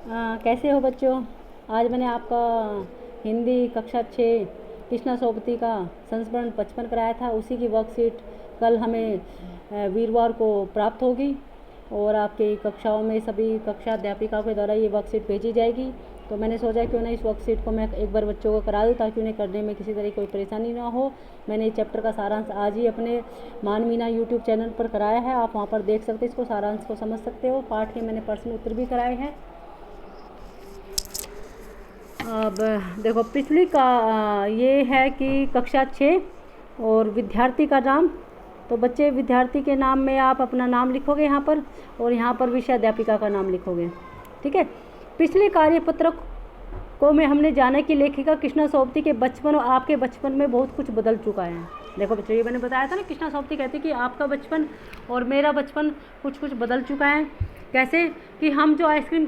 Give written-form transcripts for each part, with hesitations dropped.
कैसे हो बच्चों। आज मैंने आपका हिंदी कक्षा 6 कृष्णा सोबती का संस्मरण 55 कराया था। उसी की वर्कशीट कल हमें वीरवार को प्राप्त होगी और आपकी कक्षाओं में सभी कक्षा अध्यापिका के द्वारा ये वर्कशीट भेजी जाएगी। तो मैंने सोचा क्यों ना इस वर्कशीट को मैं एक बार बच्चों को करा दूँ ताकि उन्हें करने में किसी तरह कोई परेशानी ना हो। मैंने इस चैप्टर का सारांश आज ही अपने मानमीना यूट्यूब चैनल पर कराया है। आप वहाँ पर देख सकते हैं, इसको सारांश को समझ सकते हो। पाठ के मैंने प्रश्न उत्तर भी कराए हैं। अब देखो पिछली का ये है कि कक्षा 6 और विद्यार्थी का नाम। तो बच्चे विद्यार्थी के नाम में आप अपना नाम लिखोगे यहाँ पर और यहाँ पर विषय अध्यापिका का नाम लिखोगे। ठीक है। पिछले कार्यपत्र को में हमने जाना कि लेखिका कृष्णा सोबती के बचपन और आपके बचपन में बहुत कुछ बदल चुका है। देखो बच्चों, ये मैंने बताया था ना, कृष्णा सोबती कहती कि आपका बचपन और मेरा बचपन कुछ बदल चुका है। कैसे कि हम जो आइसक्रीम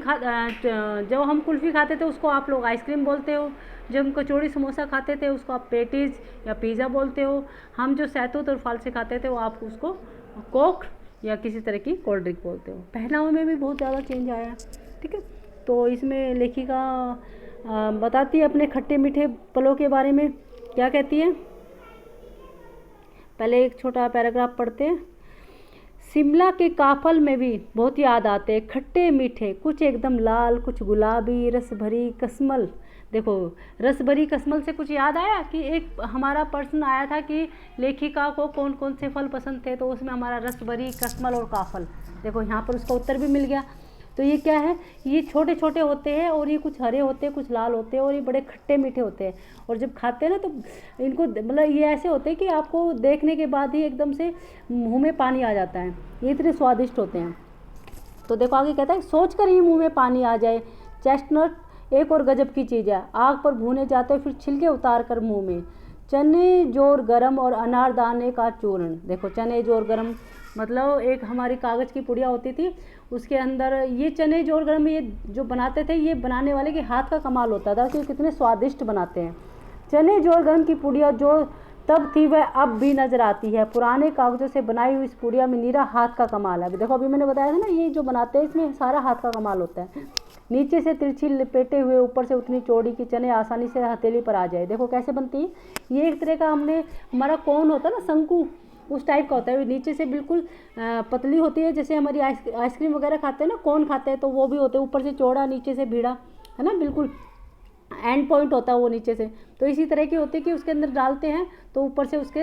जब हम कुल्फ़ी खाते थे उसको आप लोग आइसक्रीम बोलते हो। जब हम कचौड़ी समोसा खाते थे उसको आप पेटीज़ या पिज़्ज़ा बोलते हो। हम जो सहतूत और फालसे खाते थे वो आप उसको कोक या किसी तरह की कोल्ड ड्रिंक बोलते हो। पहनावे में भी बहुत ज़्यादा चेंज आया। ठीक है। तो इसमें लेखिका बताती है अपने खट्टे मीठे पलों के बारे में। क्या कहती है, पहले एक छोटा पैराग्राफ पढ़ते हैं। शिमला के काफल में भी बहुत याद आते हैं खट्टे मीठे, कुछ एकदम लाल, कुछ गुलाबी, रस भरी कसमल। देखो, रस भरी कसमल से कुछ याद आया कि एक हमारा प्रश्न आया था कि लेखिका को कौन कौन से फल पसंद थे, तो उसमें हमारा रस भरी, कसमल और काफल। देखो यहाँ पर उसका उत्तर भी मिल गया। तो ये क्या है, ये छोटे छोटे होते हैं और ये कुछ हरे होते हैं, कुछ लाल होते हैं और ये बड़े खट्टे मीठे होते हैं। और जब खाते हैं ना तो इनको मतलब ये ऐसे होते हैं कि आपको देखने के बाद ही एकदम से मुंह में पानी आ जाता है, ये इतने स्वादिष्ट होते हैं। तो देखो आगे कहता है, सोच कर ही मुँह में पानी आ जाए। चेस्टनट एक और गजब की चीज़ है, आग पर भूने जाते फिर छिलके उतार कर मुँह में। चने जोर गरम और अनारदाने का चूर्ण। देखो चने जोर गरम मतलब एक हमारी कागज़ की पुड़िया होती थी, उसके अंदर ये चने जोर गरम ये जो बनाते थे, ये बनाने वाले के हाथ का कमाल होता था कि कितने स्वादिष्ट बनाते हैं। चने जोर गरम की पुड़िया जो तब थी वह अब भी नज़र आती है। पुराने कागज़ों से बनाई हुई इस पुड़िया में नीरा हाथ का कमाल है। देखो अभी मैंने बताया था ना, ये जो बनाते हैं इसमें सारा हाथ का कमाल होता है। नीचे से तिरछी लपेटे हुए, ऊपर से उतनी चौड़ी कि चने आसानी से हथेली पर आ जाए। देखो कैसे बनती है, ये एक तरह का हमारा कौन होता है ना, शंकु, उस टाइप का होता है। नीचे से बिल्कुल पतली होती है, जैसे हमारी आइसक्रीम वगैरह खाते हैं ना, कौन खाते हैं तो वो भी होते हैं, ऊपर से चौड़ा नीचे से भीड़ा, है ना, बिल्कुल एंड पॉइंट होता है वो नीचे से। तो इसी तरह की होती है कि उसके अंदर डालते हैं तो ऊपर से उसके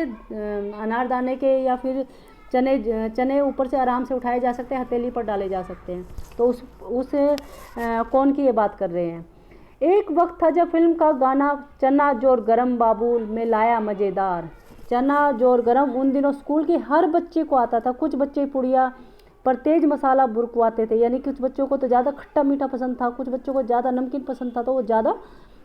अनारदाने के या फिर चने ऊपर से आराम से उठाए जा सकते हैं, हथेली पर डाले जा सकते हैं। तो उस कौन की ये बात कर रहे हैं। एक वक्त था जब फिल्म का गाना चना जोर गरम बाबू में लाया मज़ेदार। चना जोर गरम उन दिनों स्कूल के हर बच्चे को आता था। कुछ बच्चे पुड़िया पर तेज मसाला बुरकवाते थे, यानी कुछ बच्चों को तो ज़्यादा खट्टा मीठा पसंद था, कुछ बच्चों को ज़्यादा नमकीन पसंद था, तो वो ज़्यादा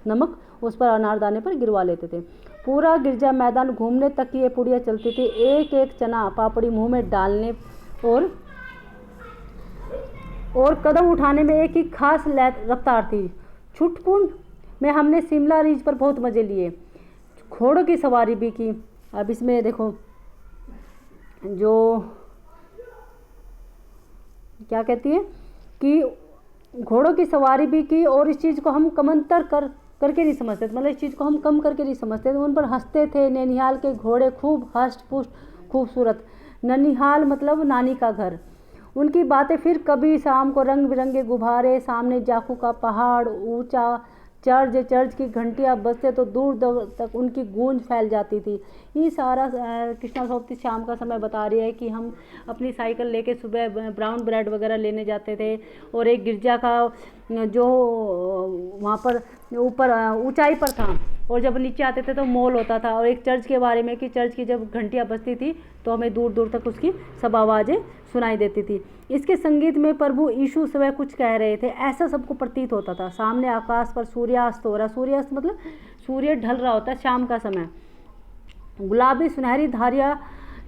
नमक उस पर अनारदाने पर गिरवा लेते थे। पूरा गिरजा मैदान घूमने तक की ये पुड़िया चलती थी, एक एक चना पापड़ी मुंह में डालने और कदम उठाने में एक ही खास रफ्तार थी। छुटपुट में हमने शिमला रिज पर बहुत मज़े लिए, घोड़ों की सवारी भी की। अब इसमें देखो जो क्या कहती है कि घोड़ों की सवारी भी की और इस चीज़ को हम कमंतर करके नहीं समझते, मतलब इस चीज़ को हम कम करके नहीं समझते, तो उन पर हंसते थे। ननिहाल के घोड़े खूब हष्ट पुष्ट खूबसूरत, ननिहाल मतलब नानी का घर। उनकी बातें फिर कभी शाम को रंग बिरंगे गुब्बारे, सामने जाखू का पहाड़, ऊंचा चर्च की घंटियां बजते तो दूर दूर तक उनकी गूंज फैल जाती थी। ये सारा कृष्णा सोबती शाम का समय बता रही है कि हम अपनी साइकिल लेके सुबह ब्राउन ब्रेड वगैरह लेने जाते थे और एक गिरजा का जो वहाँ पर ऊपर ऊंचाई पर था और जब नीचे आते थे तो मॉल होता था, और एक चर्च के बारे में कि चर्च की जब घंटियाँ बजती थी तो हमें दूर दूर तक उसकी सब आवाज़ें सुनाई देती थी। इसके संगीत में प्रभु यीशु स्वयं कुछ कह रहे थे, ऐसा सबको प्रतीत होता था। सामने आकाश पर सूर्यास्त हो रहा, सूर्यास्त मतलब सूर्य ढल रहा होता है शाम का समय। गुलाबी सुनहरी धारियाँ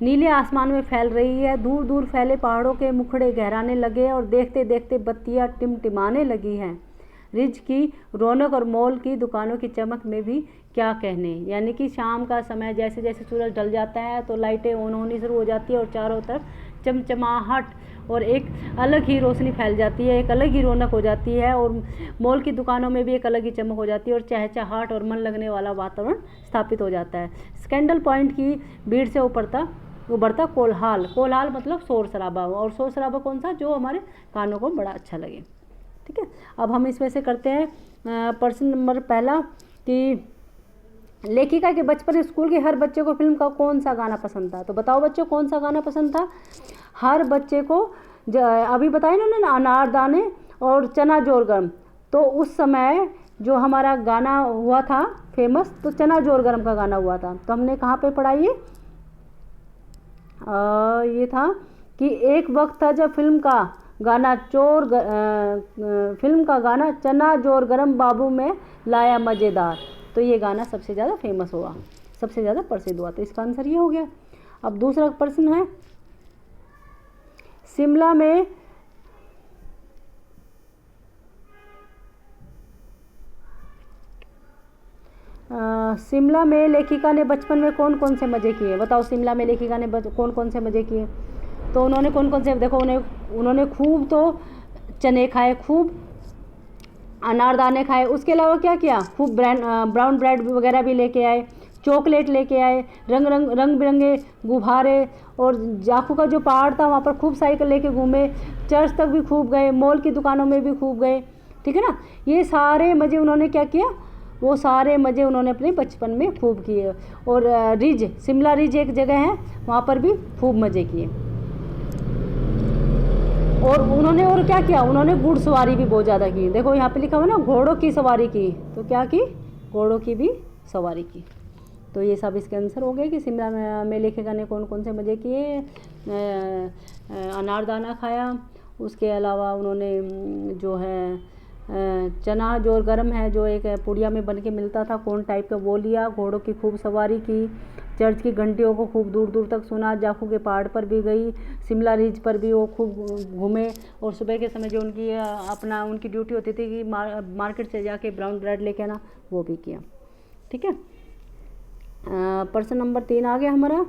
नीले आसमान में फैल रही है, दूर दूर फैले पहाड़ों के मुखड़े गहराने लगे और देखते देखते बत्तियाँ टिमटिमाने लगी हैं। रिज की रौनक और मॉल की दुकानों की चमक में भी क्या कहने, यानी कि शाम का समय जैसे जैसे सूरज ढल जाता है तो लाइटें ऑन होनी शुरू हो जाती है और चारों तरफ चमचमाहट और एक अलग ही रोशनी फैल जाती है, एक अलग ही रौनक हो जाती है और मॉल की दुकानों में भी एक अलग ही चमक हो जाती है और चहचहाहट और मन लगने वाला वातावरण स्थापित हो जाता है। स्कैंडल पॉइंट की भीड़ से उभरता कोलाहल मतलब शोर शराबा, और शोर शराबा कौन सा, जो हमारे कानों को बड़ा अच्छा लगे। ठीक है, अब हम इसमें से करते हैं प्रश्न नंबर पहला कि लेखिका के बचपन स्कूल के हर बच्चे को फिल्म का कौन सा गाना पसंद था। तो बताओ बच्चों कौन सा गाना पसंद था। हर बच्चे को अभी बताया ना उन्होंने, अनारदाने और चना जोर गरम। तो उस समय जो हमारा गाना हुआ था फेमस, तो चना जोर गरम का गाना हुआ था। तो हमने कहाँ पे पढ़ा ये था कि एक वक्त था जब फिल्म का गाना चना जोर गरम बाबू में लाया मज़ेदार। तो ये गाना सबसे ज़्यादा फेमस हुआ, सबसे ज़्यादा प्रसिद्ध हुआ। तो इसका आंसर ये हो गया। अब दूसरा प्रश्न है, शिमला में लेखिका ने बचपन में कौन कौन से मज़े किए। बताओ शिमला में लेखिका ने कौन कौन से मज़े किए। तो उन्होंने कौन कौन से, देखो उन्होंने खूब तो चने खाए, खूब अनारदाने खाए, उसके अलावा क्या किया, खूब ब्राउन ब्रेड वगैरह भी लेके आए, चॉकलेट लेके आए, रंग बिरंगे गुब्बारे, और जाखू का जो पहाड़ था वहाँ पर खूब साइकिल लेके घूमे, चर्च तक भी खूब गए, मॉल की दुकानों में भी खूब गए। ठीक है ना, ये सारे मज़े उन्होंने क्या किया, वो सारे मज़े उन्होंने अपने बचपन में खूब किए। और शिमला रिज एक जगह है, वहाँ पर भी खूब मज़े किए। और उन्होंने और क्या किया, उन्होंने घुड़सवारी भी बहुत ज़्यादा की। देखो यहाँ पे लिखा हुआ ना, घोड़ों की सवारी की। तो क्या की, घोड़ों की भी सवारी की। तो ये सब इसके आंसर हो गए कि शिमला में लेखिका ने कौन कौन से मज़े किए। अनारदाना खाया, उसके अलावा उन्होंने जो है चना जोर गरम है, जो एक पुड़िया में बन के मिलता था, कौन टाइप का, वो लिया। घोड़ों की खूब सवारी की, चर्च की घंटियों को खूब दूर दूर तक सुना, जाखू के पहाड़ पर भी गई, शिमला रिज पर भी वो खूब घूमे। और सुबह के समय जो उनकी ड्यूटी होती थी कि मार्केट से जाके ब्राउन ब्रेड लेके आना, वो भी किया। ठीक है, प्रश्न नंबर 3 आ गया हमारा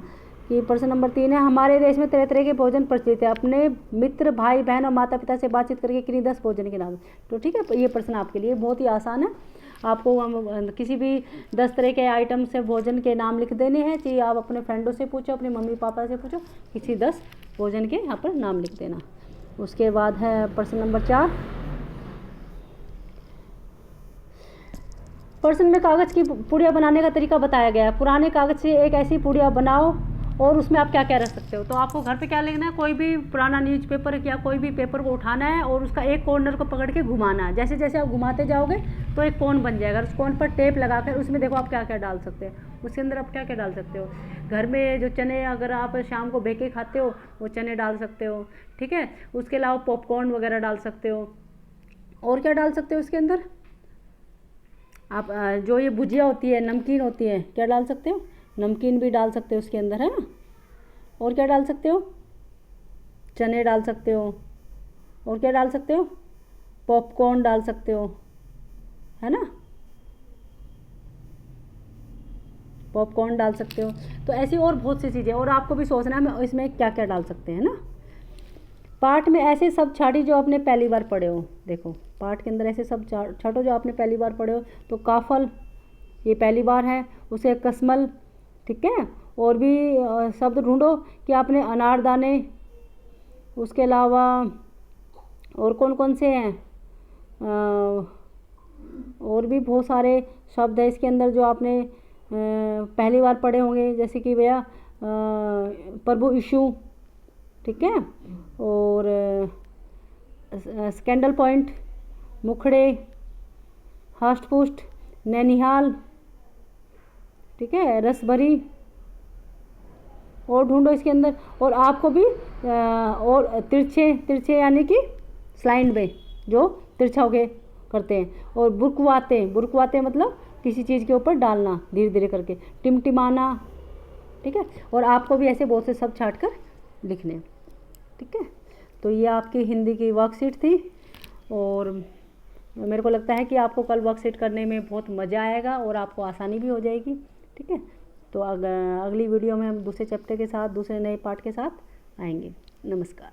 कि प्रश्न नंबर 3 है, हमारे देश में तरह तरह के भोजन प्रचलित है, अपने मित्र भाई बहन और माता पिता से बातचीत करके किन्हीं 10 भोजन के नाम। तो ठीक है, ये प्रश्न आपके लिए बहुत ही आसान है। आपको किसी भी 10 तरह के आइटम से भोजन के नाम लिख देने हैं, चाहे आप अपने फ्रेंडों से पूछो, अपने मम्मी पापा से पूछो, किसी 10 भोजन के यहाँ पर नाम लिख देना। उसके बाद है प्रश्न नंबर 4, प्रश्न में कागज़ की पुड़िया बनाने का तरीका बताया गया है। पुराने कागज़ से एक ऐसी पुड़िया बनाओ और उसमें आप क्या क्या रख सकते हो। तो आपको घर पे क्या लिखना है, कोई भी पुराना न्यूज़पेपर या कोई भी पेपर को उठाना है और उसका एक कॉर्नर को पकड़ के घुमाना है। जैसे जैसे आप घुमाते जाओगे तो एक कोन बन जाएगा, उस कोन पर टेप लगाकर उसमें देखो आप क्या क्या डाल सकते हैं। उसके अंदर आप क्या क्या डाल सकते हो, घर में जो चने अगर आप शाम को बेके खाते हो वो चने डाल सकते हो। ठीक है, उसके अलावा पॉपकॉर्न वगैरह डाल सकते हो। और क्या डाल सकते हो उसके अंदर, आप जो ये भुजिया होती है, नमकीन होती है, क्या डाल सकते हो, नमकीन भी डाल सकते हो उसके अंदर, है ना। और क्या डाल सकते हो, चने डाल सकते हो। और क्या डाल सकते हो, पॉपकॉर्न डाल सकते हो, है ना, पॉपकॉर्न डाल सकते हो। तो ऐसी और बहुत सी चीज़ें, और आपको भी सोचना है हम इसमें क्या क्या डाल सकते हैं ना। पाठ में ऐसे सब छाटी जो आपने पहली बार पढ़े हो। देखो पाठ के अंदर ऐसे सब छाटो जो आपने पहली बार पढ़े हो। तो काफल ये पहली बार है, उसे कसमल, ठीक है। और भी शब्द ढूंढो कि आपने अनारदाने, उसके अलावा और कौन कौन से हैं, और भी बहुत सारे शब्द है इसके अंदर जो आपने पहली बार पढ़े होंगे, जैसे कि भैया प्रभु यीशु, ठीक है, और स्कैंडल पॉइंट, मुखड़े, हष्ट पुष्ट, नैनिहाल, ठीक है, रसभरी। और ढूंढो इसके अंदर। और आपको भी और तिरछे यानी कि स्लाइड में जो तिरछा होके करते हैं। और बुरकवाते मतलब किसी चीज़ के ऊपर डालना धीरे धीरे करके, टिमटिमाना, ठीक है। और आपको भी ऐसे बहुत से सब छाट कर लिखने, ठीक है। तो ये आपकी हिंदी की वर्कशीट थी, और मेरे को लगता है कि आपको कल वर्कशीट करने में बहुत मज़ा आएगा और आपको आसानी भी हो जाएगी, ठीक है। तो अगली वीडियो में हम दूसरे चैप्टर के साथ, दूसरे नए पार्ट के साथ आएंगे। नमस्कार।